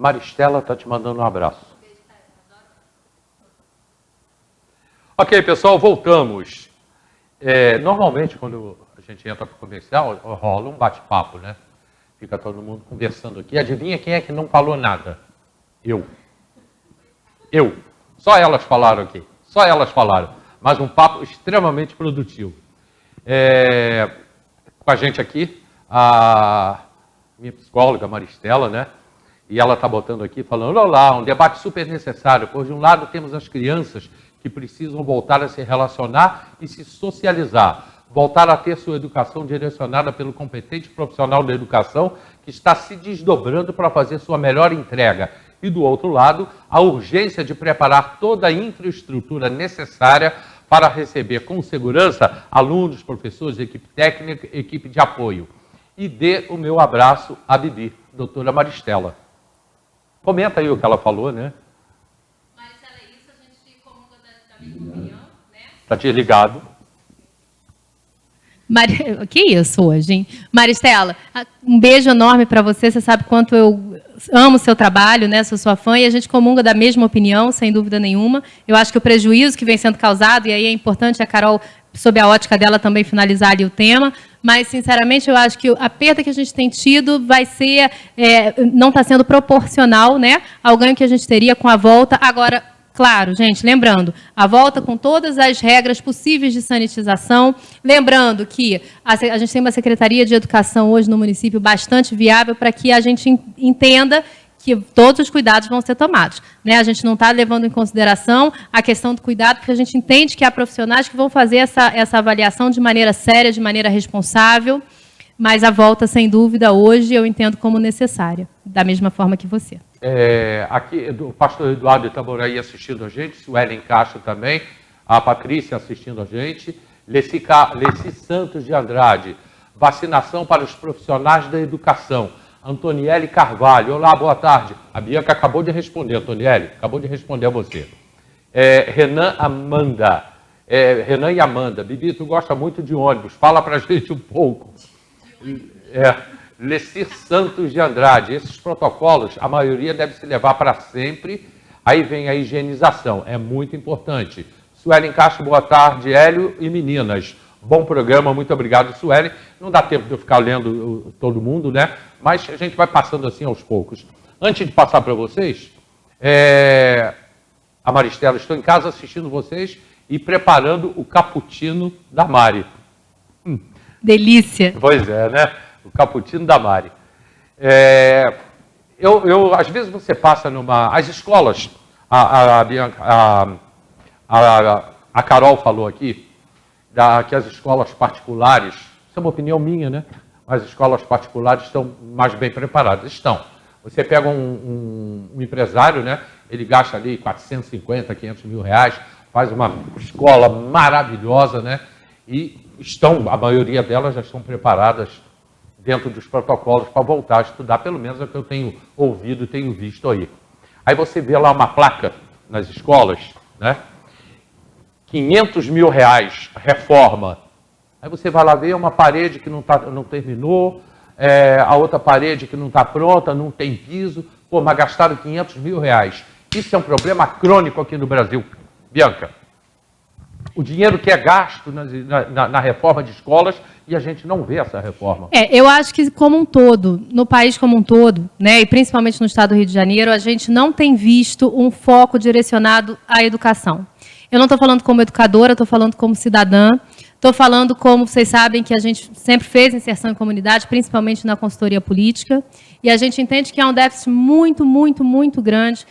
Maristela está te mandando um abraço. Ok, pessoal, voltamos. Normalmente, quando a gente entra para o comercial, rola um bate-papo, né? Fica todo mundo conversando aqui. Adivinha quem é que não falou nada? Eu. Só elas falaram aqui. Só elas falaram. Mas um papo extremamente produtivo. Com a gente aqui, a minha psicóloga, Maristela, né? E ela está botando aqui, falando, olá, um debate super necessário, pois de um lado temos as crianças que precisam voltar a se relacionar e se socializar, voltar a ter sua educação direcionada pelo competente profissional da educação que está se desdobrando para fazer sua melhor entrega. E do outro lado, a urgência de preparar toda a infraestrutura necessária para receber com segurança alunos, professores, equipe técnica, equipe de apoio. E dê o meu abraço à Bibi, doutora Maristela. Comenta aí o que ela falou, né? Maristela, isso a gente comunga da mesma opinião, né? Está desligado. Que isso hoje, hein? Maristela, um beijo enorme para você. Você sabe quanto eu amo o seu trabalho, né? Sou sua fã e a gente comunga da mesma opinião, sem dúvida nenhuma. Eu acho que o prejuízo que vem sendo causado, e aí é importante a Carol, sob a ótica dela, também finalizar ali o tema, mas, sinceramente, eu acho que a perda que a gente tem tido vai ser, não está sendo proporcional, né, ao ganho que a gente teria com a volta. Agora, claro, gente, lembrando, a volta com todas as regras possíveis de sanitização, lembrando que a gente tem uma Secretaria de Educação hoje no município bastante viável para que a gente entenda que todos os cuidados vão ser tomados, né? A gente não está levando em consideração a questão do cuidado, porque a gente entende que há profissionais que vão fazer essa avaliação de maneira séria, de maneira responsável, mas a volta, sem dúvida, hoje eu entendo como necessária, da mesma forma que você. Aqui, o pastor Eduardo Itaboraí assistindo a gente, Suelen Castro também, a Patrícia assistindo a gente, Leci Santos de Andrade, vacinação para os profissionais da educação, Antoniele Carvalho, olá, boa tarde. A Bianca acabou de responder, Antoniele, acabou de responder a você. Renan e Amanda, Bibi, tu gosta muito de ônibus, fala pra gente um pouco. Leci Santos de Andrade, esses protocolos, a maioria deve se levar para sempre, aí vem a higienização, é muito importante. Suelen Castro, boa tarde, Hélio e meninas. Bom programa, muito obrigado, Suelen. Não dá tempo de eu ficar lendo todo mundo, né? Mas a gente vai passando assim aos poucos. Antes de passar para vocês, a Maristela, estou em casa assistindo vocês e preparando o cappuccino da Mari. Delícia! Pois é, né? O cappuccino da Mari. Às vezes você passa as escolas, a Carol falou aqui, que as escolas particulares, isso é uma opinião minha, né? As escolas particulares estão mais bem preparadas. Estão. Você pega um empresário, né? Ele gasta ali 450, 500 mil reais, faz uma escola maravilhosa, né? E a maioria delas já estão preparadas dentro dos protocolos para voltar a estudar, pelo menos é o que eu tenho ouvido e tenho visto aí. Aí você vê lá uma placa nas escolas, né? 500 mil reais, reforma. Aí você vai lá ver uma parede que não terminou, a outra parede que não está pronta, não tem piso. Pô, mas gastaram 500 mil reais. Isso é um problema crônico aqui no Brasil. Bianca, o dinheiro que é gasto na reforma de escolas e a gente não vê essa reforma. Eu acho que como um todo, no país como um todo, né, e principalmente no estado do Rio de Janeiro, a gente não tem visto um foco direcionado à educação. Eu não estou falando como educadora, estou falando como cidadã, estou falando como vocês sabem que a gente sempre fez inserção em comunidade, principalmente na consultoria política, e a gente entende que há um déficit muito, muito, muito grande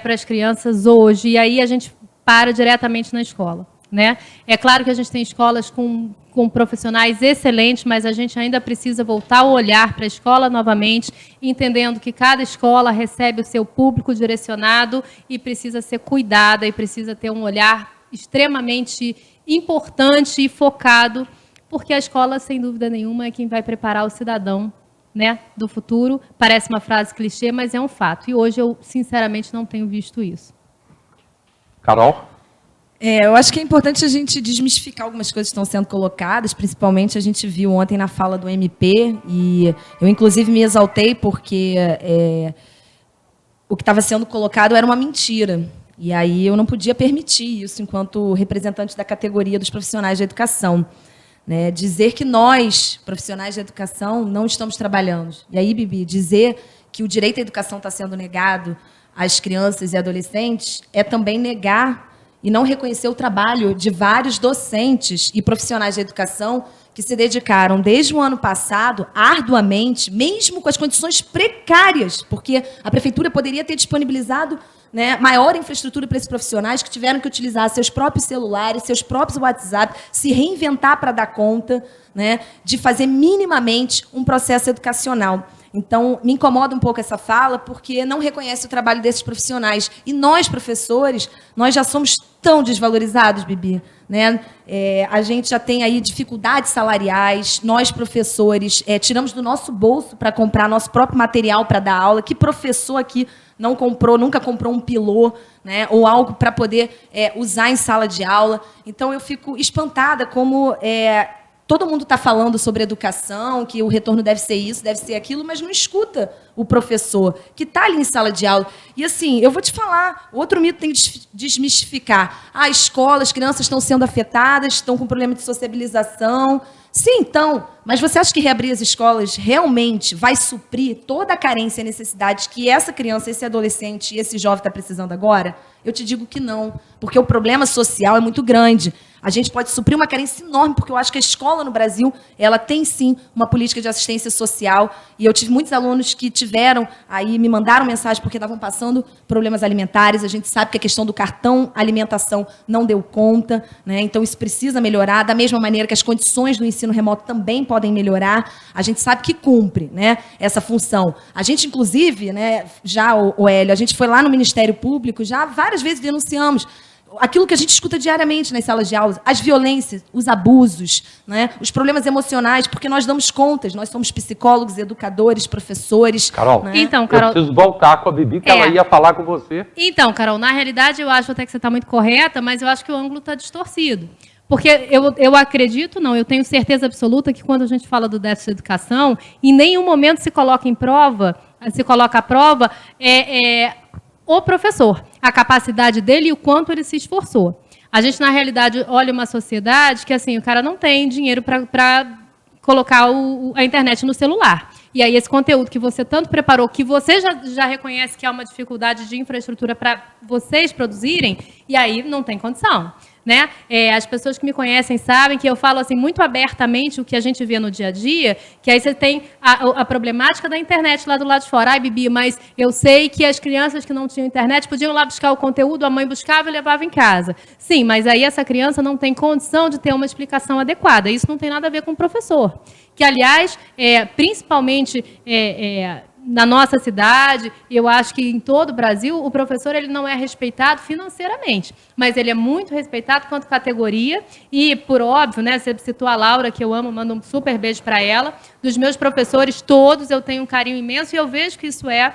para as crianças hoje, e aí a gente para diretamente na escola, né? É claro que a gente tem escolas com profissionais excelentes, mas a gente ainda precisa voltar o olhar para a escola novamente, entendendo que cada escola recebe o seu público direcionado e precisa ser cuidada e precisa ter um olhar extremamente importante e focado, porque a escola, sem dúvida nenhuma, é quem vai preparar o cidadão, né, do futuro. Parece uma frase clichê, mas é um fato. E hoje eu, sinceramente, não tenho visto isso. Carol? Eu acho que é importante a gente desmistificar algumas coisas que estão sendo colocadas, principalmente a gente viu ontem na fala do MP, e eu, inclusive, me exaltei porque o que estava sendo colocado era uma mentira. E aí eu não podia permitir isso enquanto representante da categoria dos profissionais da educação. Né? Dizer que nós, profissionais da educação, não estamos trabalhando. E aí, Bibi, dizer que o direito à educação está sendo negado às crianças e adolescentes é também negar e não reconhecer o trabalho de vários docentes e profissionais da educação que se dedicaram desde o ano passado arduamente, mesmo com as condições precárias, porque a prefeitura poderia ter disponibilizado, né, maior infraestrutura para esses profissionais que tiveram que utilizar seus próprios celulares, seus próprios WhatsApp, se reinventar para dar conta, né, de fazer minimamente um processo educacional. Então, me incomoda um pouco essa fala, porque não reconhece o trabalho desses profissionais. E nós, professores, nós já somos tão desvalorizados, Bibi. Né? A gente já tem aí dificuldades salariais, nós, professores, tiramos do nosso bolso para comprar nosso próprio material para dar aula. Que professor aqui não comprou, nunca comprou um pilô, né? Ou algo para poder usar em sala de aula? Então, eu fico espantada como... todo mundo está falando sobre educação, que o retorno deve ser isso, deve ser aquilo, mas não escuta o professor, que está ali em sala de aula. E, assim, eu vou te falar, outro mito tem que desmistificar. A escola, as crianças estão sendo afetadas, estão com problema de sociabilização. Sim, então, mas você acha que reabrir as escolas realmente vai suprir toda a carência e necessidade que essa criança, esse adolescente e esse jovem está precisando agora? Eu te digo que não, porque o problema social é muito grande. A gente pode suprir uma carência enorme, porque eu acho que a escola no Brasil, ela tem sim uma política de assistência social, e eu tive muitos alunos que tiveram, aí me mandaram mensagem porque estavam passando problemas alimentares. A gente sabe que a questão do cartão alimentação não deu conta, né? Então isso precisa melhorar, da mesma maneira que as condições do ensino remoto também podem melhorar. A gente sabe que cumpre, né, essa função. A gente, inclusive, né, já, o Hélio, a gente foi lá no Ministério Público, já várias vezes denunciamos aquilo que a gente escuta diariamente nas salas de aula, as violências, os abusos, né, os problemas emocionais, porque nós damos contas, nós somos psicólogos, educadores, professores. Carol, né? Então, Carol, eu preciso voltar com a Bibi, que ela ia falar com você. Então, Carol, na realidade, eu acho até que você está muito correta, mas eu acho que o ângulo está distorcido. Porque eu acredito, não, eu tenho certeza absoluta que quando a gente fala do déficit de educação, em nenhum momento se coloca à prova o professor, a capacidade dele e o quanto ele se esforçou. A gente, na realidade, olha uma sociedade que, assim, o cara não tem dinheiro para colocar a internet no celular. E aí, esse conteúdo que você tanto preparou, que você já reconhece que há uma dificuldade de infraestrutura para vocês produzirem, e aí não tem condição. Né? As pessoas que me conhecem sabem que eu falo assim, muito abertamente o que a gente vê no dia a dia, que aí você tem a problemática da internet lá do lado de fora. Ai, Bibi, mas eu sei que as crianças que não tinham internet podiam ir lá buscar o conteúdo, a mãe buscava e levava em casa. Sim, mas aí essa criança não tem condição de ter uma explicação adequada. Isso não tem nada a ver com o professor. Que, aliás, principalmente... na nossa cidade, eu acho que em todo o Brasil, o professor ele não é respeitado financeiramente, mas ele é muito respeitado quanto categoria e, por óbvio, né, você citou a Laura, que eu amo, mando um super beijo para ela. Dos meus professores, todos, eu tenho um carinho imenso e eu vejo que isso é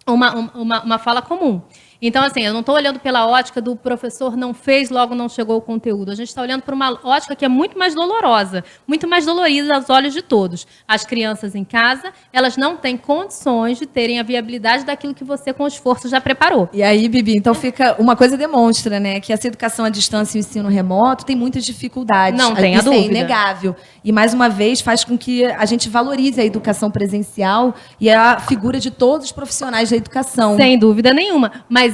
uma fala comum. Então, assim, eu não estou olhando pela ótica do professor não fez, logo não chegou o conteúdo. A gente está olhando por uma ótica que é muito mais dolorosa, muito mais dolorida aos olhos de todos. As crianças em casa, elas não têm condições de terem a viabilidade daquilo que você, com esforço, já preparou. E aí, Bibi, então fica... Uma coisa demonstra, né, que essa educação à distância e o ensino remoto tem muitas dificuldades. Não tenha dúvida. Isso é inegável. E, mais uma vez, faz com que a gente valorize a educação presencial e a figura de todos os profissionais da educação. Sem dúvida nenhuma. Mas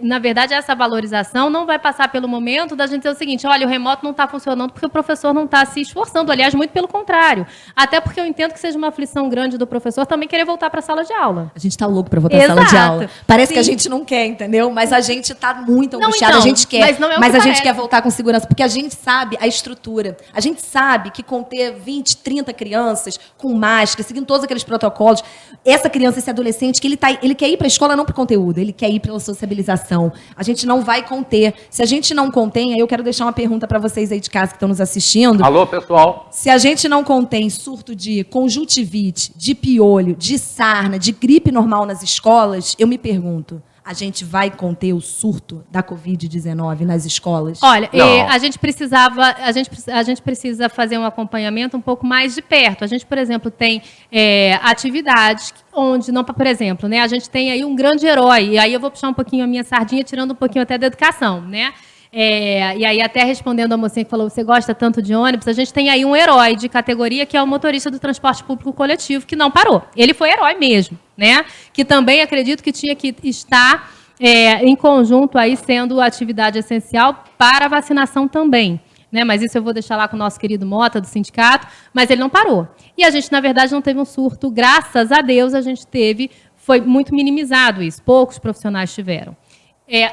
na verdade, essa valorização não vai passar pelo momento da gente dizer o seguinte, olha, o remoto não está funcionando porque o professor não está se esforçando. Aliás, muito pelo contrário. Até porque eu entendo que seja uma aflição grande do professor também querer voltar para a sala de aula. A gente está louco para voltar à sala de aula. Parece que a gente não quer, entendeu? Mas a gente está muito angustiado, então, a gente quer. Mas a gente quer voltar voltar com segurança, porque a gente sabe a estrutura. A gente sabe que conter 20, 30 crianças com máscara, seguindo todos aqueles protocolos, essa criança, esse adolescente, que ele quer ir para a escola não para o conteúdo, ele quer ir pela sociabilização. A gente não vai conter. Se a gente não contém, aí eu quero deixar uma pergunta para vocês aí de casa que estão nos assistindo. Alô, pessoal. Se a gente não contém surto de conjuntivite, de piolho, de sarna, de gripe normal nas escolas, eu me pergunto, a gente vai conter o surto da Covid-19 nas escolas? Olha, Não. a gente precisa fazer um acompanhamento um pouco mais de perto. A gente, por exemplo, tem atividades onde, não, por exemplo, né, a gente tem aí um grande herói, e aí eu vou puxar um pouquinho a minha sardinha, tirando um pouquinho até da educação, né? E aí, até respondendo a mocinha que falou, você gosta tanto de ônibus, a gente tem aí um herói de categoria, que é o motorista do transporte público coletivo, que não parou. Ele foi herói mesmo, né? Que também acredito que tinha que estar em conjunto aí, sendo atividade essencial para a vacinação também. Né? Mas isso eu vou deixar lá com o nosso querido Mota, do sindicato, mas ele não parou. E a gente, na verdade, não teve um surto, graças a Deus, a gente teve, foi muito minimizado isso, poucos profissionais tiveram.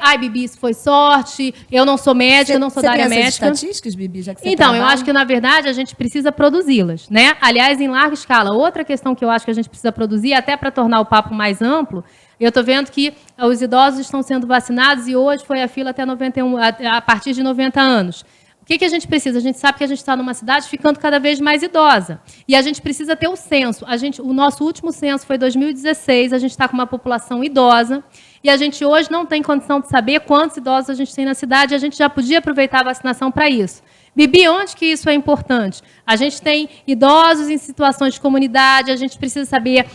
Ai, Bibi, isso foi sorte, eu não sou médica, eu não sou da área médica. Você tem essas estatísticas, Bibi, já que você Então, eu trabalha? acho que, na verdade, a gente precisa produzi-las, né? Aliás, em larga escala. Outra questão que eu acho que a gente precisa produzir, até para tornar o papo mais amplo, eu estou vendo que os idosos estão sendo vacinados e hoje foi a fila até 91, a partir de 90 anos. O que a gente precisa? A gente sabe que a gente está numa cidade ficando cada vez mais idosa. E a gente precisa ter o censo. O nosso último censo foi em 2016, a gente está com uma população idosa. E a gente hoje não tem condição de saber quantos idosos a gente tem na cidade. A gente já podia aproveitar a vacinação para isso. Bibi, onde que isso é importante? A gente tem idosos em situações de comunidade, a gente precisa saber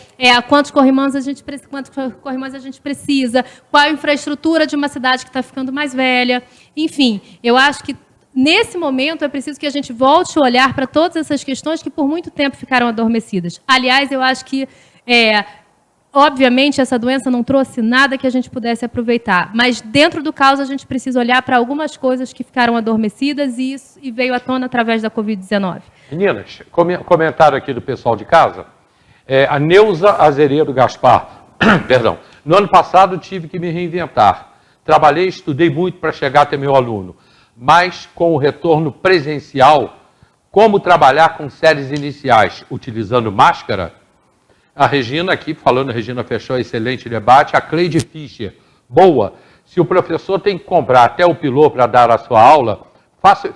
quantos corrimãos a gente precisa, qual a infraestrutura de uma cidade que está ficando mais velha. Enfim, eu acho que nesse momento, é preciso que a gente volte a olhar para todas essas questões que por muito tempo ficaram adormecidas. Aliás, eu acho que, obviamente, essa doença não trouxe nada que a gente pudesse aproveitar, mas dentro do caos a gente precisa olhar para algumas coisas que ficaram adormecidas e isso veio à tona através da Covid-19. Meninas, comentário aqui do pessoal de casa. A Neuza Azeredo Gaspar, perdão, no ano passado tive que me reinventar. Trabalhei e estudei muito para chegar até meu aluno. Mas com o retorno presencial, como trabalhar com séries iniciais, utilizando máscara? A Regina aqui, falando, a Regina fechou excelente debate, a Cleide Fischer, boa, se o professor tem que comprar até o pilô para dar a sua aula,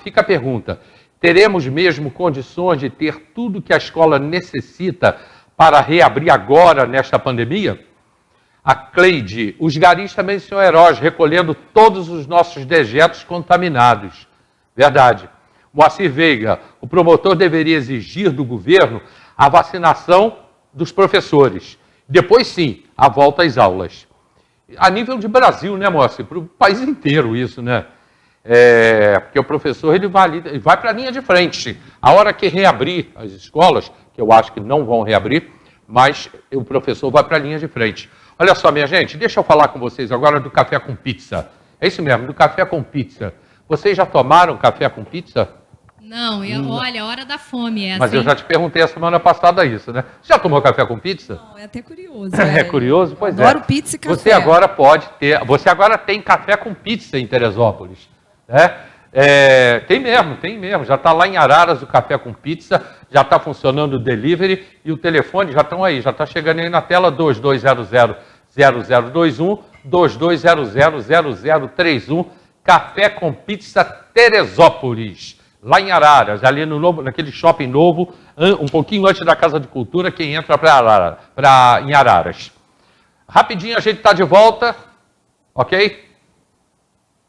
fica a pergunta, teremos mesmo condições de ter tudo que a escola necessita para reabrir agora nesta pandemia? A Cleide, os garis também são heróis, recolhendo todos os nossos dejetos contaminados. Verdade. Moacir Veiga, o promotor deveria exigir do governo a vacinação dos professores. Depois, sim, a volta às aulas. A nível de Brasil, né, Moacir? Para o país inteiro isso, né? Porque o professor ele vai para a linha de frente. A hora que reabrir as escolas, que eu acho que não vão reabrir, mas o professor vai para a linha de frente. Olha só, minha gente, deixa eu falar com vocês agora do café com pizza. É isso mesmo, do café com pizza. Vocês já tomaram café com pizza? Não, olha, a hora da fome é Mas eu já te perguntei a semana passada isso, né? Você já tomou café com pizza? Não, é até curioso. É curioso? Pois Adoro pizza e café. Você agora pode ter, você agora tem café com pizza em Teresópolis, né? Tem mesmo. Já está lá em Araras o café com pizza, já está funcionando o delivery e o telefone já estão aí, já está chegando aí na tela 2200-0021, 2200-0031, café com pizza Teresópolis, lá em Araras, ali naquele shopping novo, um pouquinho antes da Casa de Cultura, quem entra em Araras. Rapidinho a gente está de volta, ok?